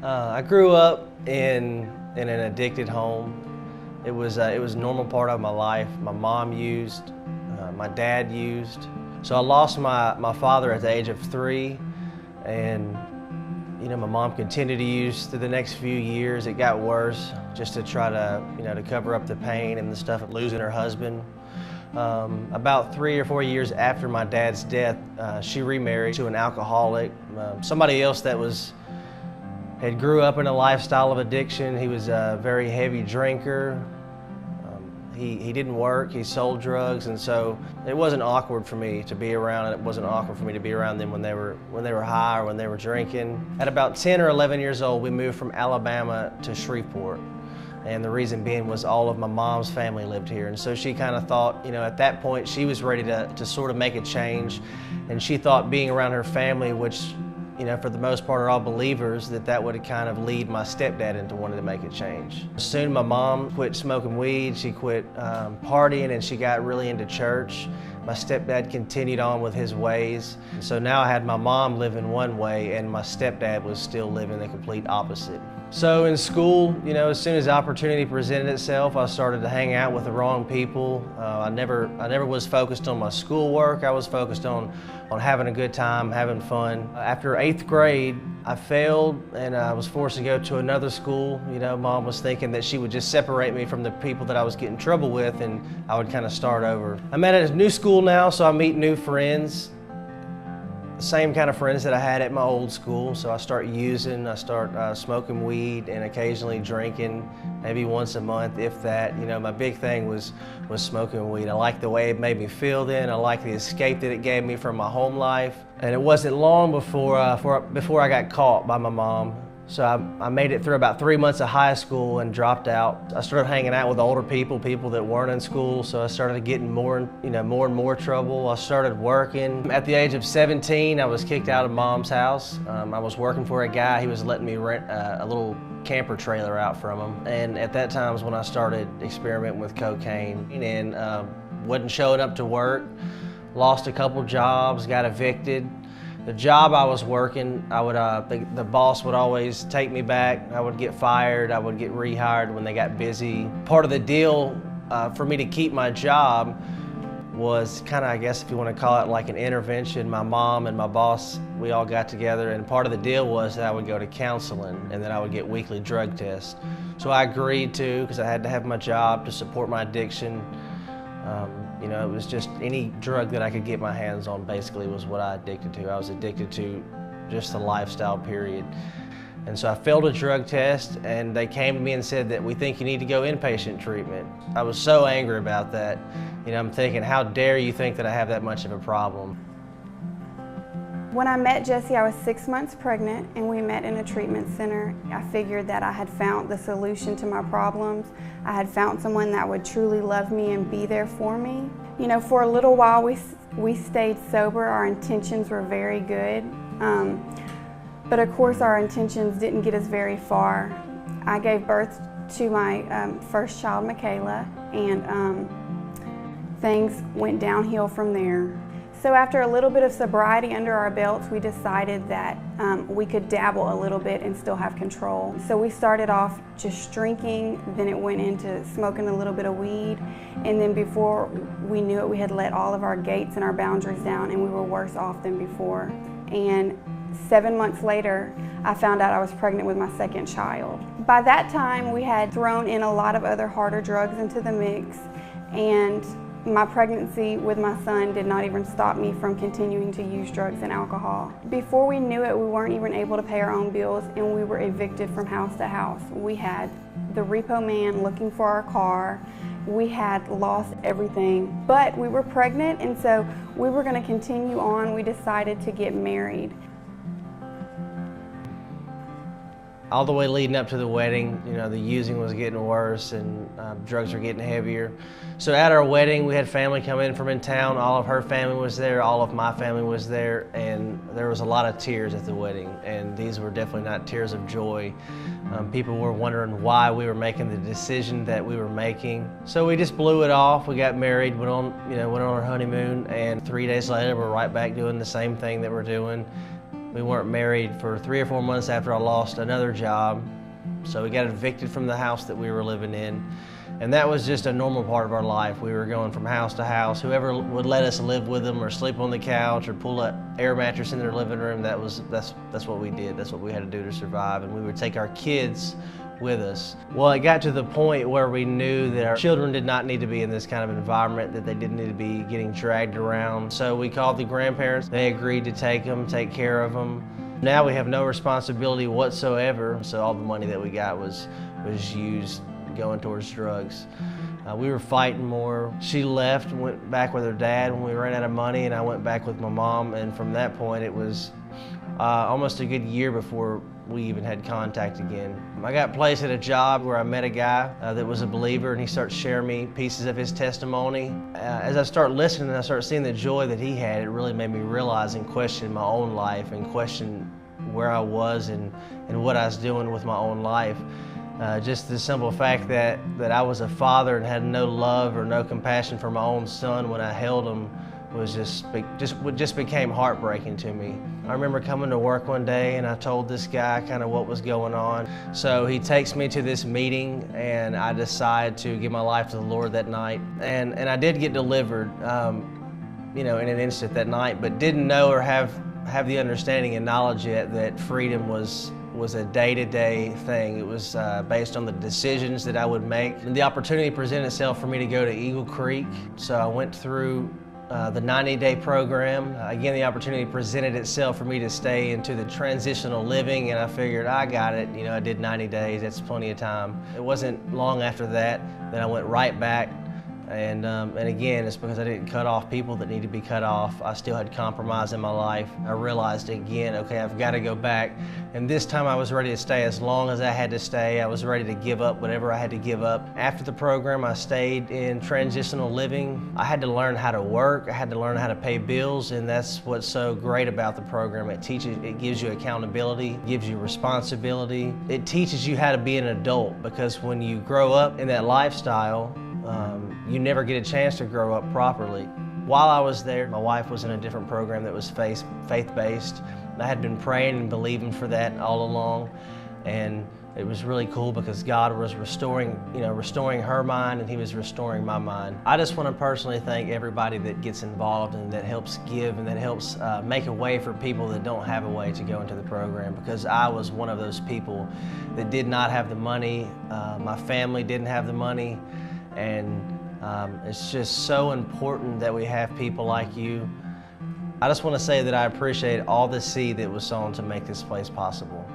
I grew up in an addicted home. It was a normal part of my life. My mom used, my dad used. So I lost my father at the age of 3, and my mom continued to use through the next few years. It got worse, just to try to to cover up the pain and the stuff of losing her husband. About 3 or 4 years after my dad's death, she remarried to an alcoholic, somebody else that had grew up in a lifestyle of addiction. He was a very heavy drinker. He didn't work, he sold drugs, and so it wasn't awkward for me to be around, and it wasn't awkward for me to be around them when they were high or when they were drinking. At about 10 or 11 years old, we moved from Alabama to Shreveport. And the reason being was all of my mom's family lived here. And so she kind of thought, at that point, she was ready to sort of make a change. And she thought being around her family, which, for the most part are all believers, that would kind of lead my stepdad into wanting to make a change. Soon my mom quit smoking weed, she quit partying, and she got really into church. My stepdad continued on with his ways. So now I had my mom living one way, and my stepdad was still living the complete opposite. So in school, as soon as the opportunity presented itself, I started to hang out with the wrong people. I never was focused on my schoolwork. I was focused on having a good time, having fun. After 8th grade, I failed and I was forced to go to another school. Mom was thinking that she would just separate me from the people that I was getting in trouble with, and I would kind of start over. I'm at a new school now, so I meet new friends. Same kind of friends that I had at my old school. So I start using, I start smoking weed and occasionally drinking, maybe once a month, if that. My big thing was smoking weed. I liked the way it made me feel then. I liked the escape that it gave me from my home life. And it wasn't long before I got caught by my mom. So I made it through about 3 months of high school and dropped out. I started hanging out with older people that weren't in school, so I started getting more and more trouble. I started working. At the age of 17, I was kicked out of Mom's house. I was working for a guy. He was letting me rent a little camper trailer out from him. And at that time was when I started experimenting with cocaine and wasn't showing up to work. Lost a couple jobs, got evicted. The job I was working, the boss would always take me back. I would get fired, I would get rehired when they got busy. Part of the deal for me to keep my job was kind of, I guess if you want to call it like an intervention. My mom and my boss, we all got together, and part of the deal was that I would go to counseling and that I would get weekly drug tests. So I agreed to, because I had to have my job to support my addiction. It was just any drug that I could get my hands on basically was what I addicted to. I was addicted to just the lifestyle, period. And so I failed a drug test, and they came to me and said that we think you need to go inpatient treatment. I was so angry about that. I'm thinking, how dare you think that I have that much of a problem? When I met Jesse, I was 6 months pregnant, and we met in a treatment center. I figured that I had found the solution to my problems. I had found someone that would truly love me and be there for me. For a little while we stayed sober. Our intentions were very good, but of course our intentions didn't get us very far. I gave birth to my first child, Michaela, and things went downhill from there. So after a little bit of sobriety under our belts, we decided that we could dabble a little bit and still have control. So we started off just drinking, then it went into smoking a little bit of weed, and then before we knew it, we had let all of our gates and our boundaries down, and we were worse off than before. And 7 months later, I found out I was pregnant with my second child. By that time, we had thrown in a lot of other harder drugs into the mix, and my pregnancy with my son did not even stop me from continuing to use drugs and alcohol. Before we knew it, we weren't even able to pay our own bills, and we were evicted from house to house. We had the repo man looking for our car. We had lost everything, but we were pregnant, and so we were going to continue on. We decided to get married. All the way leading up to the wedding, the using was getting worse and drugs were getting heavier. So at our wedding, we had family come in from in town. All of her family was there, all of my family was there, and there was a lot of tears at the wedding, and these were definitely not tears of joy. People were wondering why we were making the decision that we were making. So we just blew it off. We got married, went on our honeymoon, and 3 days later, we're right back doing the same thing that we're doing. We weren't married for 3 or 4 months after I lost another job. So we got evicted from the house that we were living in. And that was just a normal part of our life. We were going from house to house. Whoever would let us live with them or sleep on the couch or pull an air mattress in their living room, that's what we did. That's what we had to do to survive. And we would take our kids with us. Well, it got to the point where we knew that our children did not need to be in this kind of environment, that they didn't need to be getting dragged around. So we called the grandparents. They agreed to take them, take care of them. Now we have no responsibility whatsoever, so all the money that we got was used going towards drugs. We were fighting more. She left, went back with her dad when we ran out of money, and I went back with my mom, and from that point it was almost a good year before we even had contact again. I got placed at a job where I met a guy that was a believer, and he started sharing me pieces of his testimony. As I started listening and I started seeing the joy that he had, it really made me realize and question my own life and question where I was and what I was doing with my own life. Just the simple fact that I was a father and had no love or no compassion for my own son when I held him was just became heartbreaking to me. I remember coming to work one day and I told this guy kind of what was going on. So he takes me to this meeting and I decide to give my life to the Lord that night. And I did get delivered, in an instant that night, but didn't know or have the understanding and knowledge yet that freedom was a day-to-day thing. It was based on the decisions that I would make. And the opportunity presented itself for me to go to Eagle Creek. So I went through the 90-day program. Again, the opportunity presented itself for me to stay into the transitional living, and I figured, I got it. I did 90 days, that's plenty of time. It wasn't long after that I went right back. And again, it's because I didn't cut off people that need to be cut off. I still had compromise in my life. I realized again, okay, I've got to go back. And this time I was ready to stay as long as I had to stay. I was ready to give up whatever I had to give up. After the program, I stayed in transitional living. I had to learn how to work. I had to learn how to pay bills, and that's what's so great about the program. It gives you accountability, gives you responsibility. It teaches you how to be an adult, because when you grow up in that lifestyle, you never get a chance to grow up properly. While I was there, my wife was in a different program that was faith-based. I had been praying and believing for that all along, and it was really cool because God was restoring her mind, and He was restoring my mind. I just want to personally thank everybody that gets involved and that helps give and that helps make a way for people that don't have a way to go into the program, because I was one of those people that did not have the money. My family didn't have the money, and it's just so important that we have people like you. I just want to say that I appreciate all the seed that was sown to make this place possible.